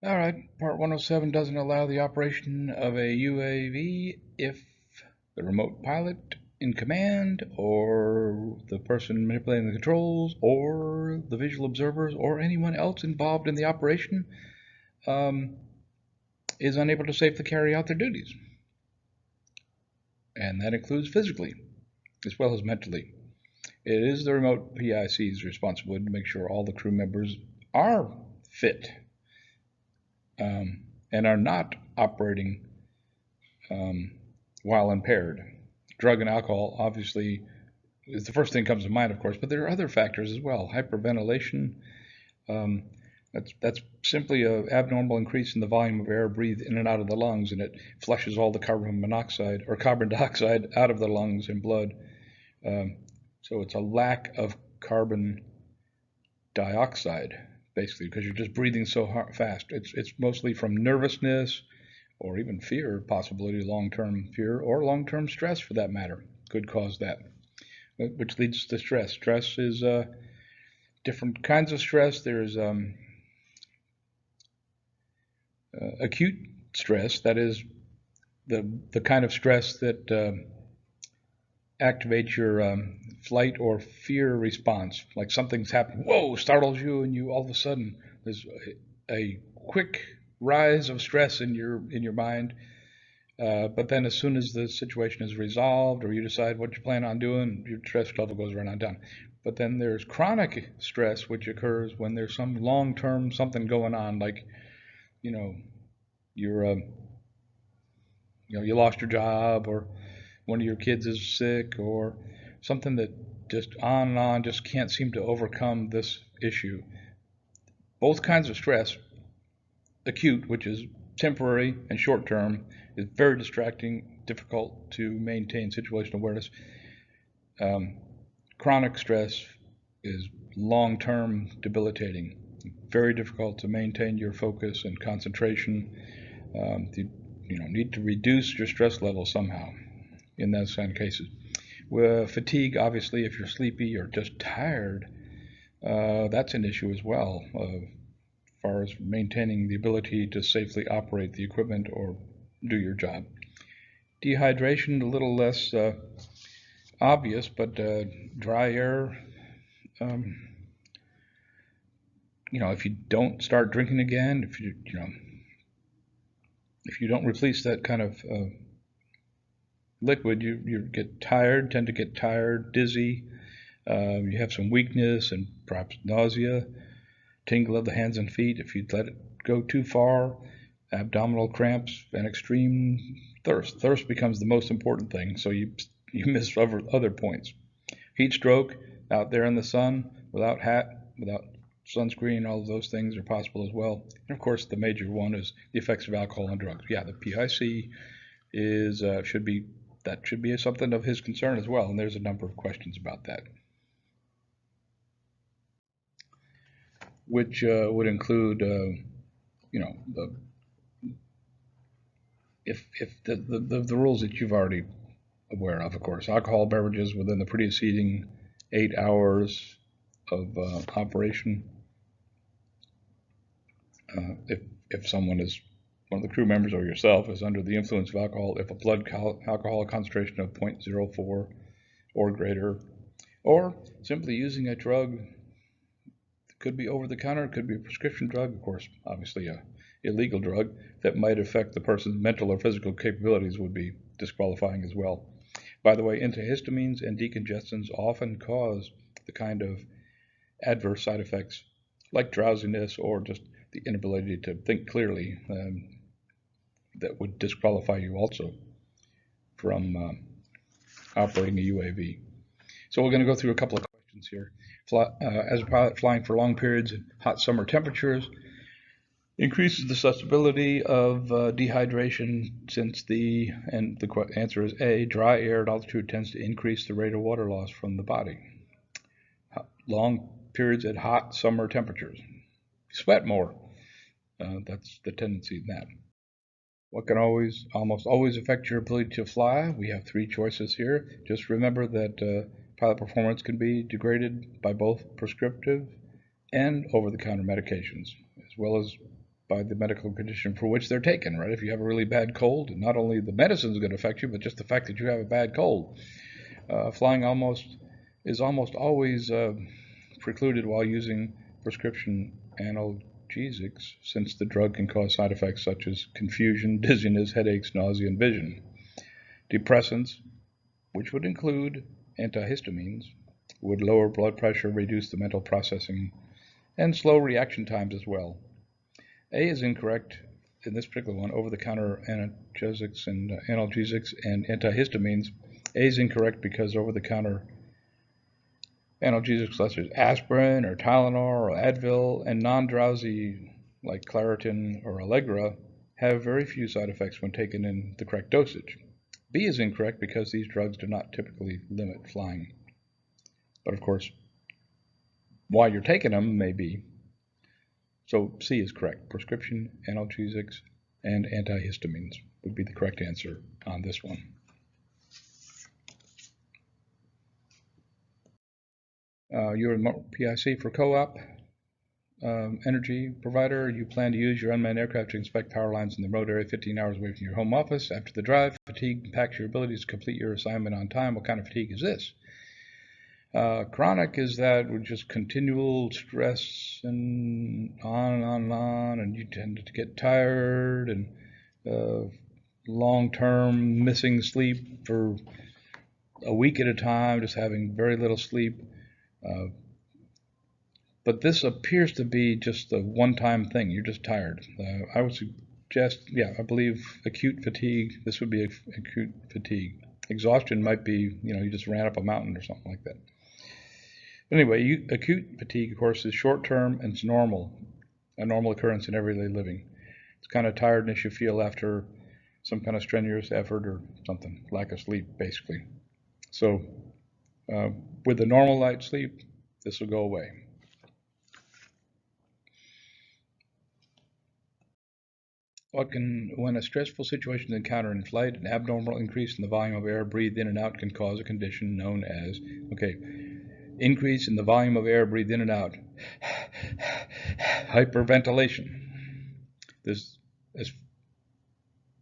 All right, Part 107 doesn't allow the operation of a UAV if the remote pilot in command, or the person manipulating the controls, or the visual observers, or anyone else involved in the operation um, is unable to safely carry out their duties. And that includes physically as well as mentally. It is the remote PIC's responsibility to make sure all the crew members are fit and are not operating while impaired. Drug and alcohol, obviously, is the first thing that comes to mind, of course, but there are other factors as well. Hyperventilation, that's simply an abnormal increase in the volume of air breathed in and out of the lungs, and it flushes all the carbon monoxide or carbon dioxide out of the lungs and blood. So it's a lack of carbon dioxide, basically, because you're just breathing so fast. It's mostly from nervousness or even fear, possibility, long-term fear, or long-term stress for that matter, could cause that, which leads to stress. Stress is different kinds of stress. There's acute stress, that is the kind of stress that activates your flight or fear response, like something's happening, whoa, startles you, and you all of a sudden there's a quick rise of stress in your mind. But then as soon as the situation is resolved, or you decide what you plan on doing, your stress level goes right on down. But then there's chronic stress, which occurs when there's some long-term something going on, like you're you lost your job, or one of your kids is sick, or something that just on and on, just can't seem to overcome this issue. Both kinds of stress, acute, which is temporary, and short term, is very distracting, difficult to maintain situational awareness. Chronic stress is long term, debilitating, very difficult to maintain your focus and concentration. You need to reduce your stress level somehow in those kind of cases. With fatigue, obviously, if you're sleepy or just tired, that's an issue as well, as far as maintaining the ability to safely operate the equipment or do your job. Dehydration, a little less obvious, but dry air, if you don't start drinking again, if you don't replace that kind of liquid, you tend to get tired, dizzy, you have some weakness and perhaps nausea, tingle of the hands and feet if you let it go too far, abdominal cramps, and extreme thirst. Thirst becomes the most important thing, so you miss other points. Heat stroke out there in the sun, without hat, without sunscreen, all of those things are possible as well. And of course, the major one is the effects of alcohol and drugs. Yeah, the PIC should be something of his concern as well, and there's a number of questions about that, which would include, the rules that you've already aware of course. Alcohol beverages within the preceding 8 hours of operation. If someone is, one of the crew members or yourself, is under the influence of alcohol, if a blood alcohol concentration of 0.04 or greater, or simply using a drug, could be over the counter, could be a prescription drug, of course, obviously a illegal drug that might affect the person's mental or physical capabilities, would be disqualifying as well. By the way, antihistamines and decongestants often cause the kind of adverse side effects like drowsiness or just the inability to think clearly that would disqualify you also from operating a UAV. So we're going to go through a couple of questions here. As a pilot flying for long periods in hot summer temperatures increases the susceptibility of dehydration, since the answer is A, dry air at altitude tends to increase the rate of water loss from the body. Long periods at hot summer temperatures. Sweat more. That's the tendency in that. What can almost always affect your ability to fly? We have 3 choices here. Just remember that pilot performance can be degraded by both prescriptive and over-the-counter medications, as well as by the medical condition for which they're taken, right? If you have a really bad cold, not only the medicine is going to affect you, but just the fact that you have a bad cold. Flying is almost always precluded while using prescription analgesics, since the drug can cause side effects such as confusion, dizziness, headaches, nausea, and vision. Depressants, which would include antihistamines, would lower blood pressure, reduce the mental processing, and slow reaction times as well. A is incorrect in this particular one. Over-the-counter analgesics and antihistamines. A is incorrect because over-the-counter analgesics such as aspirin or Tylenol or Advil and non-drowsy like Claritin or Allegra have very few side effects when taken in the correct dosage. B is incorrect because these drugs do not typically limit flying. But of course, while you're taking them may be. So C is correct. Prescription analgesics and antihistamines would be the correct answer on this one. You're a PIC for co-op energy provider. You plan to use your unmanned aircraft to inspect power lines in the remote area 15 hours away from your home office. After the drive, fatigue impacts your abilities to complete your assignment on time. What kind of fatigue is this? Chronic is that with just continual stress and on, and you tend to get tired and long-term missing sleep for a week at a time, just having very little sleep. But this appears to be just a one-time thing. You're just tired. I would suggest, I believe acute fatigue. This would be acute fatigue. Exhaustion might be, you just ran up a mountain or something like that. Anyway, acute fatigue, of course, is short-term and it's normal, a normal occurrence in everyday living. It's kind of tiredness you feel after some kind of strenuous effort or something, lack of sleep, basically. So with the normal light sleep, this will go away. When a stressful situation is encountered in flight, an abnormal increase in the volume of air breathed in and out can cause a condition known as, increase in the volume of air breathed in and out, hyperventilation. This is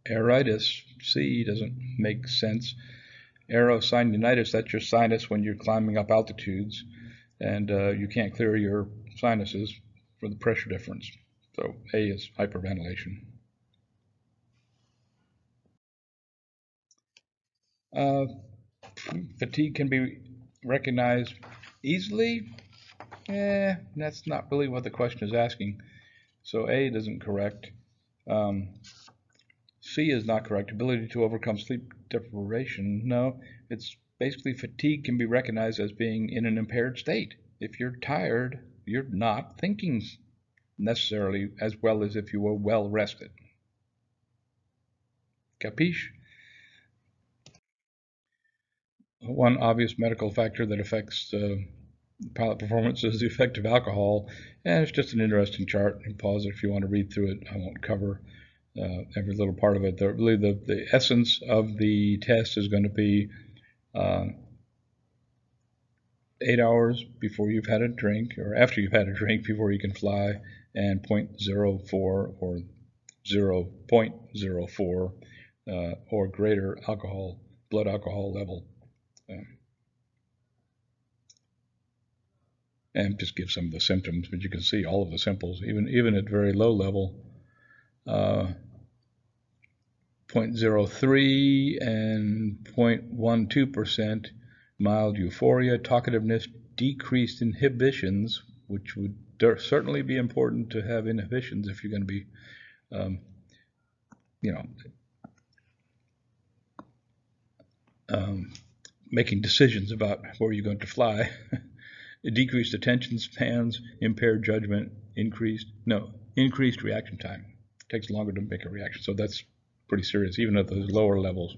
airitis. C doesn't make sense. Aerosinitis, that's your sinus when you're climbing up altitudes and you can't clear your sinuses for the pressure difference. So A is hyperventilation. Fatigue can be recognized easily. That's not really what the question is asking. So A isn't correct. C is not correct. Ability to overcome sleep deprivation. No, it's basically fatigue can be recognized as being in an impaired state. If you're tired, you're not thinking necessarily as well as if you were well rested. Capiche? One obvious medical factor that affects pilot performance is the effect of alcohol, and it's just an interesting chart. You can pause it if you want to read through it. I won't cover every little part of it. Really, the essence of the test is going to be 8 hours before you've had a drink, or after you've had a drink before you can fly, and 0.04 or 0.04 or greater blood alcohol level. And just give some of the symptoms, but you can see all of the symptoms, even at very low level. 0.03 and 0.12% mild euphoria, talkativeness, decreased inhibitions, which would certainly be important to have inhibitions if you're going to be, making decisions about where you're going to fly. Decreased attention spans, impaired judgment, increased reaction time. It takes longer to make a reaction, so that's pretty serious, even at those lower levels.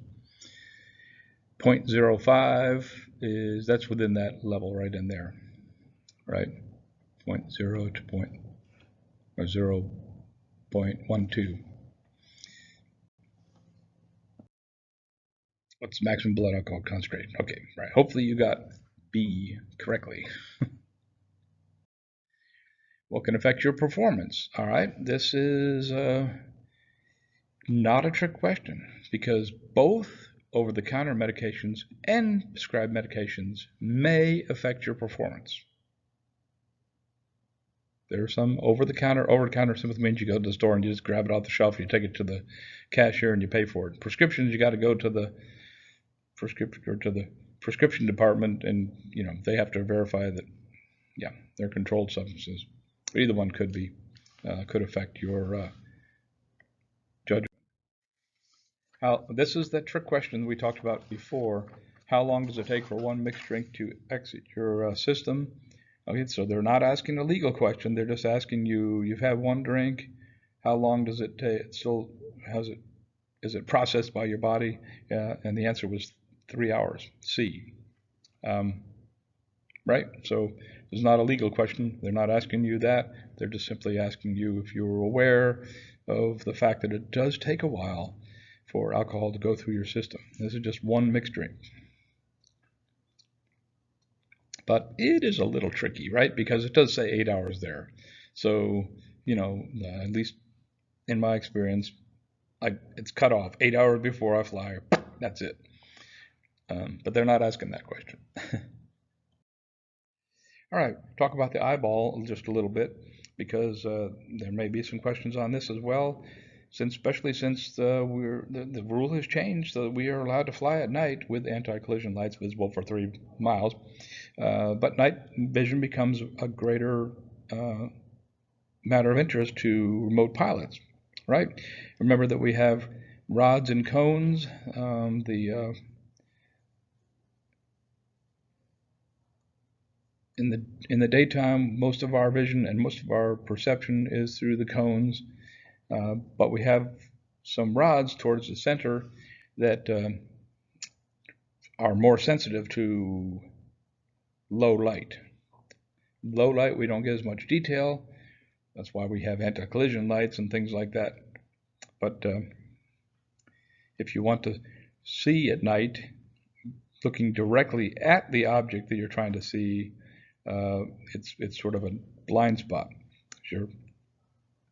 0.05 that's within that level right in there, right? 0.0 to 0.12. What's the maximum blood alcohol concentration? Okay, right. Hopefully you got B correctly. What can affect your performance? All right, this is not a trick question, because both over-the-counter medications and prescribed medications may affect your performance. There are some over-the-counter simply means you go to the store and you just grab it off the shelf, you take it to the cashier and you pay for it. Prescriptions, you got to go to the prescription department, and they have to verify that, yeah, they're controlled substances. Either one could affect your judgment. This is the trick question we talked about before. How long does it take for one mixed drink to exit your system? Okay, so they're not asking a legal question. They're just asking you, you've had one drink, how long does it take? Is it processed by your body? And the answer was 3 hours. C. Right? So it's not a legal question. They're not asking you that. They're just simply asking you if you're aware of the fact that it does take a while for alcohol to go through your system. This is just one mixed drink. But it is a little tricky, right? Because it does say 8 hours there. So, at least in my experience, it's cut off 8 hours before I fly. That's it. But they're not asking that question. All right, talk about the eyeball just a little bit, because there may be some questions on this as well. Especially since the rule has changed, so we are allowed to fly at night with anti-collision lights visible for 3 miles. But night vision becomes a greater matter of interest to remote pilots, right? Remember that we have rods and cones. In the daytime, most of our vision and most of our perception is through the cones, but we have some rods towards the center that are more sensitive to low light. Low light, we don't get as much detail. That's why we have anti-collision lights and things like that. But if you want to see at night, looking directly at the object that you're trying to see, it's sort of a blind spot. Sure,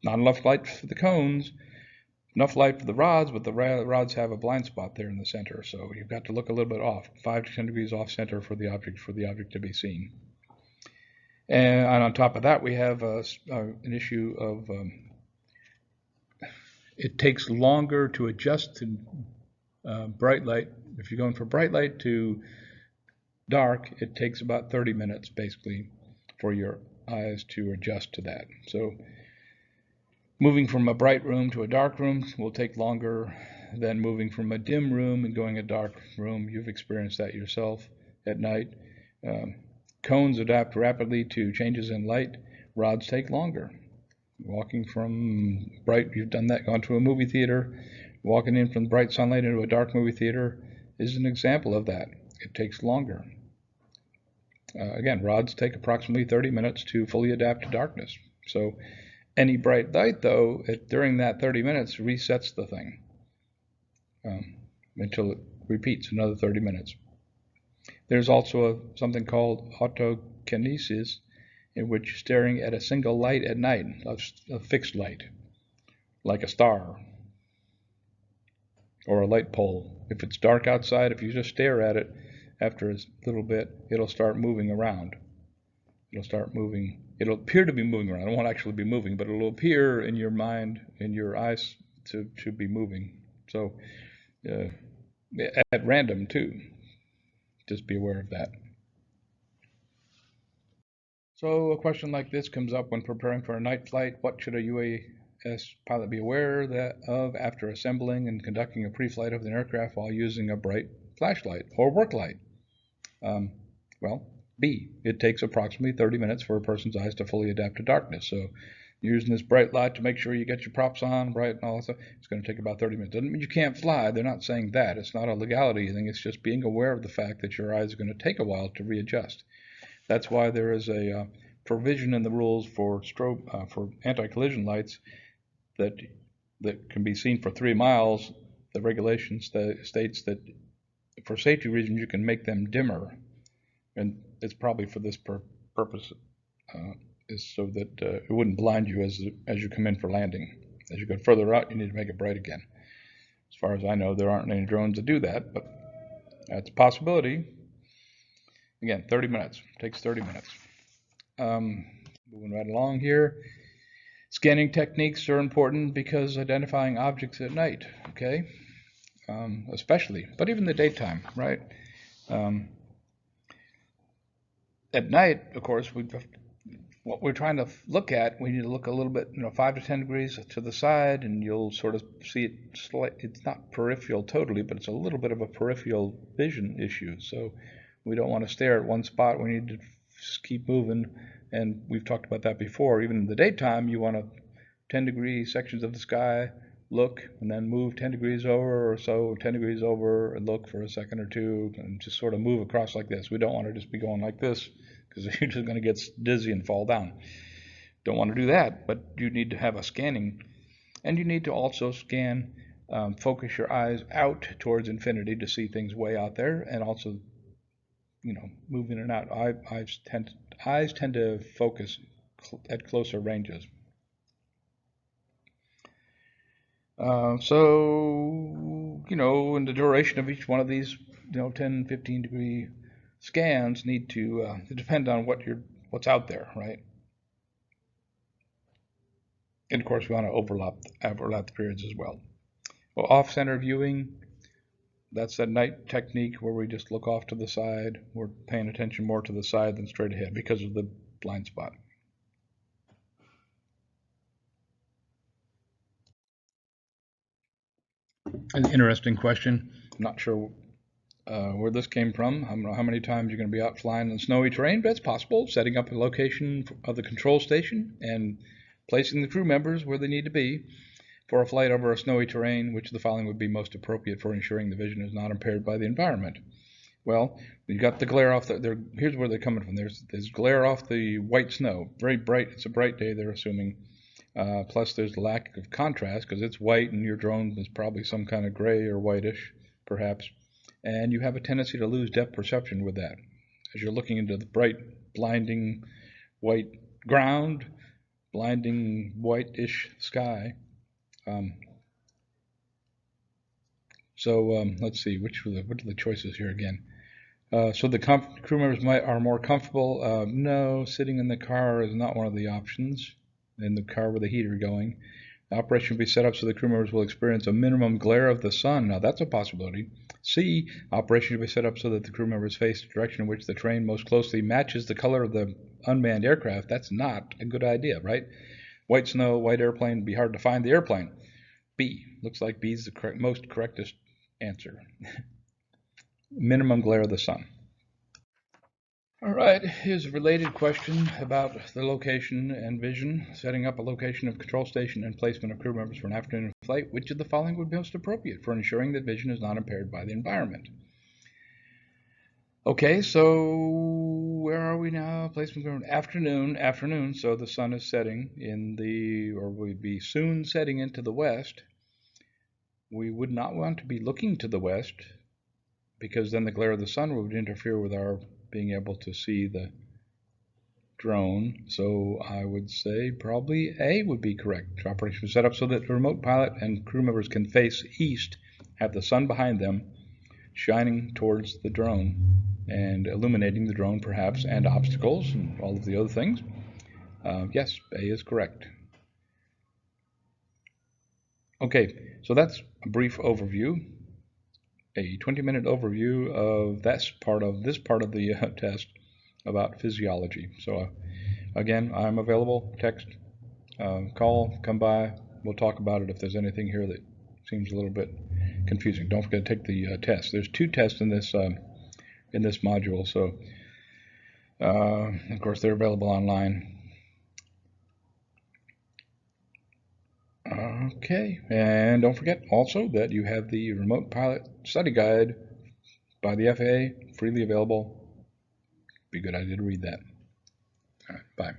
not enough light for the cones, enough light for the rods, but the rods have a blind spot there in the center. So you've got to look a little bit off, 5 to 10 degrees off center for the object to be seen. And on top of that, we have an issue of it takes longer to adjust to bright light. If you're going from bright light to dark, it takes about 30 minutes basically for your eyes to adjust to that. So moving from a bright room to a dark room will take longer than moving from a dim room and going a dark room. You've experienced that yourself at night. Cones adapt rapidly to changes in light. Rods take longer. Walking from bright, you've done that, gone to a movie theater. Walking in from bright sunlight into a dark movie theater is an example of that. It takes longer. Again, rods take approximately 30 minutes to fully adapt to darkness. So any bright light, though, during that 30 minutes resets the thing until it repeats another 30 minutes. There's also something called Autokinesis, in which staring at a single light at night, a fixed light, like a star or a light pole. If it's dark outside, if you just stare at it, after a little bit, it'll start moving around. It'll start moving. It'll appear to be moving around. It won't actually be moving, but it'll appear in your mind, in your eyes, to be moving. So at random, too. Just be aware of that. So a question like this comes up when preparing for a night flight. What should a UAS pilot be aware of after assembling and conducting a pre-flight of the aircraft while using a bright flashlight or work light? Well, B, it takes approximately 30 minutes for a person's eyes to fully adapt to darkness. So using this bright light to make sure you get your props on, bright and all that stuff, it's going to take about 30 minutes. Doesn't mean you can't fly. They're not saying that. It's not a legality thing. It's just being aware of the fact that your eyes are going to take a while to readjust. That's why there is a provision in the rules for anti-collision lights that can be seen for 3 miles. The regulation states that for safety reasons you can make them dimmer, and it's probably for this purpose is so that it wouldn't blind you as you come in for landing. As you go further out, you need to make it bright again. As far as I know, there aren't any drones that do that, but that's a possibility. Again, 30 minutes. It takes 30 minutes. Moving right along here. Scanning techniques are important because identifying objects at night, okay? Especially, but even the daytime, right? At night, of course, what we're trying to look at, we need to look a little bit, 5 to 10 degrees to the side, and you'll sort of see it it's not peripheral totally, but it's a little bit of a peripheral vision issue. So we don't want to stare at one spot. We need to just keep moving, and we've talked about that before. Even in the daytime, you want to 10-degree sections of the sky, look, and then move 10 degrees over or so, 10 degrees over, and look for a second or two, and just sort of move across like this. We don't want to just be going like this, because you're just going to get dizzy and fall down. Don't want to do that, but you need to have a scanning, and you need to also scan, focus your eyes out towards infinity to see things way out there, and also, move in and out. Eyes tend to focus at closer ranges. So, in the duration of each one of these, 10, 15 degree scans need to depend on what's out there, right? And of course, we want to overlap the periods as well. Well, off-center viewing, that's a night technique where we just look off to the side. We're paying attention more to the side than straight ahead because of the blind spot. An interesting question. I'm not sure where this came from. I don't know how many times you're going to be out flying in snowy terrain, but it's possible. Setting up a location of the control station and placing the crew members where they need to be for a flight over a snowy terrain, which of the following would be most appropriate for ensuring the vision is not impaired by the environment. Well, you've got the glare off here's where they're coming from. There's glare off the white snow. Very bright. It's a bright day, they're assuming. Plus there's the lack of contrast because it's white and your drone is probably some kind of gray or whitish, perhaps. And you have a tendency to lose depth perception with that. As you're looking into the bright, blinding white ground, blinding whitish sky. Let's see, what are the choices here again? So the crew members are more comfortable. No, sitting in the car is not one of the options. In the car with the heater going. The operation will be set up so the crew members will experience a minimum glare of the sun. Now that's a possibility. C, operation will be set up so that the crew members face the direction in which the terrain most closely matches the color of the unmanned aircraft. That's not a good idea, right? White snow, white airplane, it'd be hard to find the airplane. B, looks like B is the most correctest answer. Minimum glare of the sun. All right, here's a related question about the location and vision. Setting up a location of control station and placement of crew members for an afternoon flight. Which of the following would be most appropriate for ensuring that vision is not impaired by the environment? Okay, so where are we now? Placement afternoon, so the sun is setting or would be soon setting into the west. We would not want to be looking to the west because then the glare of the sun would interfere with our being able to see the drone. So I would say probably A would be correct. Operation was set up so that the remote pilot and crew members can face east, have the sun behind them, shining towards the drone and illuminating the drone perhaps, and obstacles and all of the other things. Yes, A is correct. Okay, so that's a brief overview, a 20-minute overview of this part of the test about physiology. So again, I'm available. Text, call, come by. We'll talk about it if there's anything here that seems a little bit confusing. Don't forget to take the test. There's 2 tests in this module. So of course they're available online. Okay, and don't forget also that you have the Remote Pilot Study Guide by the FAA, freely available. Be a good idea to read that. All right, bye.